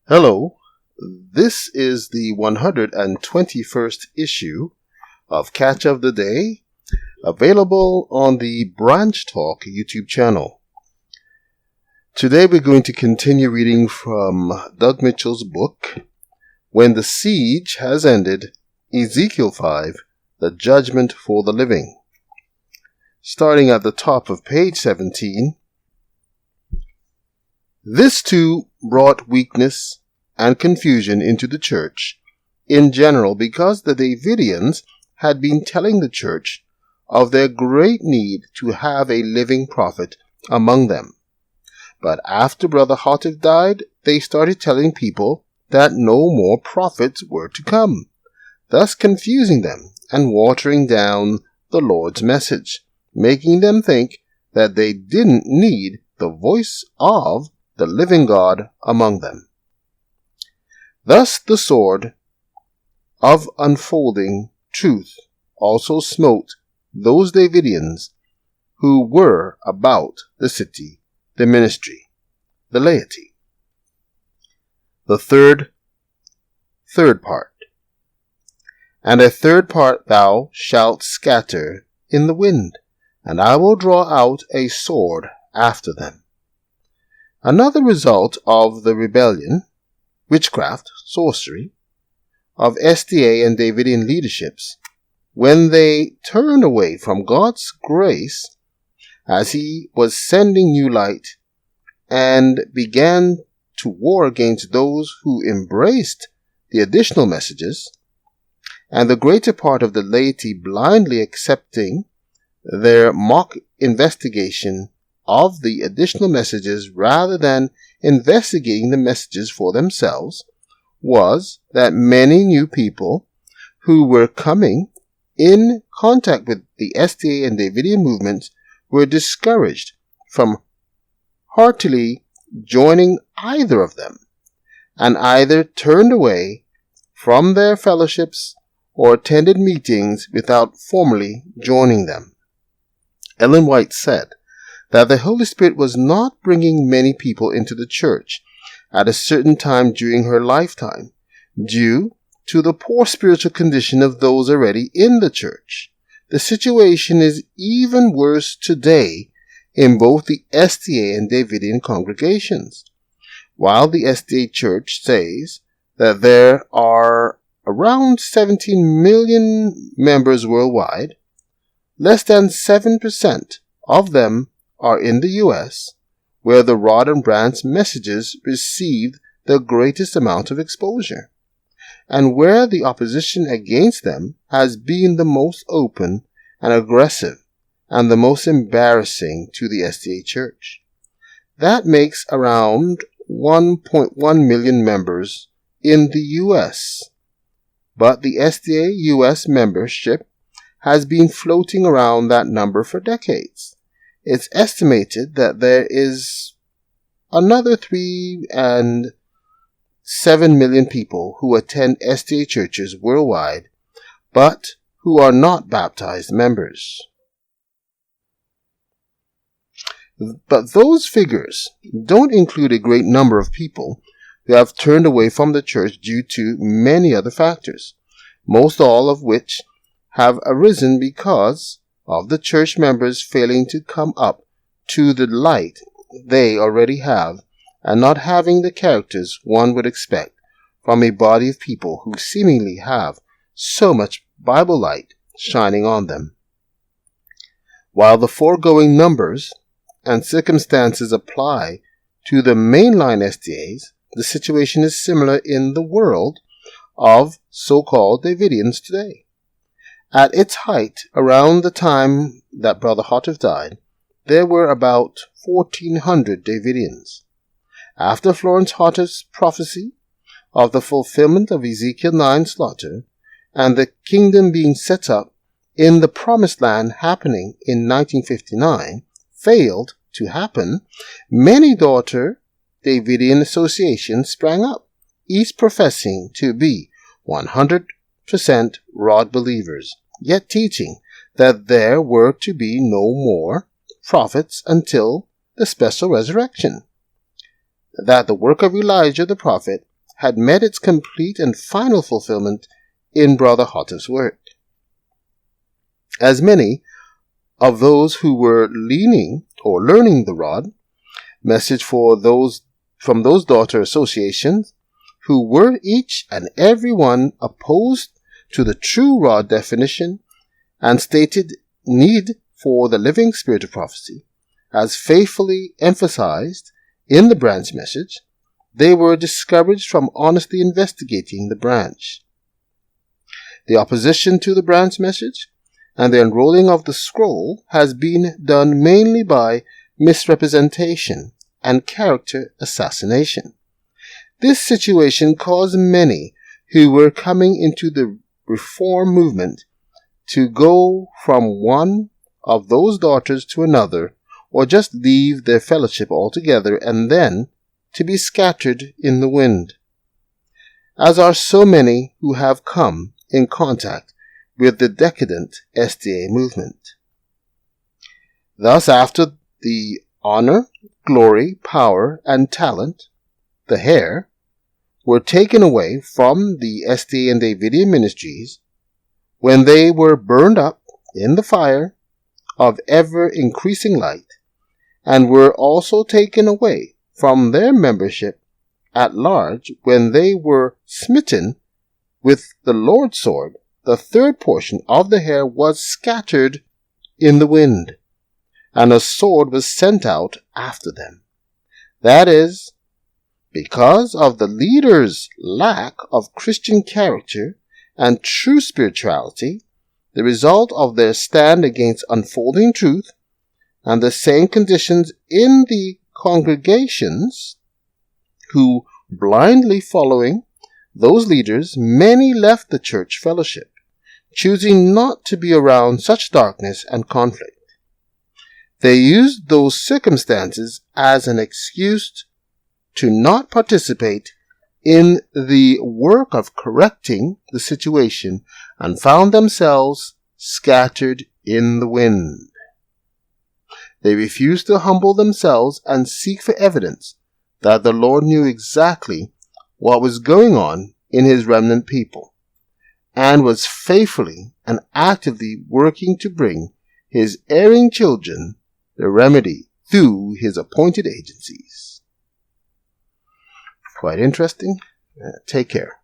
Hello, this is the 121st issue of Catch of the Day, available on the Branch Talk YouTube channel. Today we're going to continue reading from Doug Mitchell's book, When the Siege Has Ended, EZ5, The Judgement for the Living. Starting at the top of page 17, this too brought weakness and confusion into the church in general because the Davidians had been telling the church of their great need to have a living prophet among them. But after Brother Hotif died, they started telling people that no more prophets were to come, thus confusing them and watering down the Lord's message, making them think that they didn't need the voice of the living God among them. Thus the sword of unfolding truth also smote those Davidians who were about the city, the ministry, the laity. The third part. And a third part thou shalt scatter in the wind, and I will draw out a sword after them. Another result of the rebellion, witchcraft, sorcery, of SDA and Davidian leaderships, when they turned away from God's grace as He was sending new light and began to war against those who embraced the additional messages, and the greater part of the laity blindly accepting their mock investigation of the additional messages rather than investigating the messages for themselves, was that many new people who were coming in contact with the SDA and Davidian movements were discouraged from heartily joining either of them, and either turned away from their fellowships or attended meetings without formally joining them. Ellen White said that the Holy Spirit was not bringing many people into the church at a certain time during her lifetime, due to the poor spiritual condition of those already in the church. The situation is even worse today in both the SDA and Davidian congregations. While the SDA church says that there are around 17 million members worldwide, less than 7% of them are in the U.S., where the Rod and Branch messages received the greatest amount of exposure, and where the opposition against them has been the most open and aggressive and the most embarrassing to the SDA Church. That makes around 1.1 million members in the U.S., but the SDA U.S. membership has been floating around that number for decades. It's estimated that there is another 3 and 7 million people who attend SDA churches worldwide, but who are not baptized members. But those figures don't include a great number of people who have turned away from the church due to many other factors, most all of which have arisen because of the church members failing to come up to the light they already have and not having the characters one would expect from a body of people who seemingly have so much Bible light shining on them. While the foregoing numbers and circumstances apply to the mainline SDAs, the situation is similar in the world of so-called Davidians today. At its height, around the time that Brother Hotif died, there were about 1,400 Davidians. After Florence Hotif's prophecy of the fulfillment of Ezekiel 9 slaughter and the kingdom being set up in the Promised Land happening in 1959 failed to happen, many daughter Davidian associations sprang up, each professing to be 100% Rod believers, yet teaching that there were to be no more prophets until the special resurrection, that the work of Elijah the prophet had met its complete and final fulfillment in Brother Hotter's work. As many of those who were learning the rod message from those daughter associations who were each and every one opposed to the true rod definition and stated need for the living spirit of prophecy, as faithfully emphasized in the branch message, they were discouraged from honestly investigating the branch. The opposition to the branch message and the unrolling of the scroll has been done mainly by misrepresentation and character assassination. This situation caused many who were coming into the reform movement to go from one of those daughters to another, or just leave their fellowship altogether and then to be scattered in the wind, as are so many who have come in contact with the decadent SDA movement. Thus, after the honor, glory, power, and talent, the hair, were taken away from the SDA and Davidian ministries, when they were burned up in the fire of ever-increasing light, and were also taken away from their membership at large when they were smitten with the Lord's sword, the third portion of the hair was scattered in the wind, and a sword was sent out after them. That is, because of the leaders' lack of Christian character and true spirituality, the result of their stand against unfolding truth, and the same conditions in the congregations who, blindly following those leaders, many left the church fellowship, choosing not to be around such darkness and conflict. They used those circumstances as an excuse to not participate in the work of correcting the situation and found themselves scattered in the wind. They refused to humble themselves and seek for evidence that the Lord knew exactly what was going on in his remnant people, and was faithfully and actively working to bring his erring children the remedy through his appointed agencies. Quite interesting. Take care.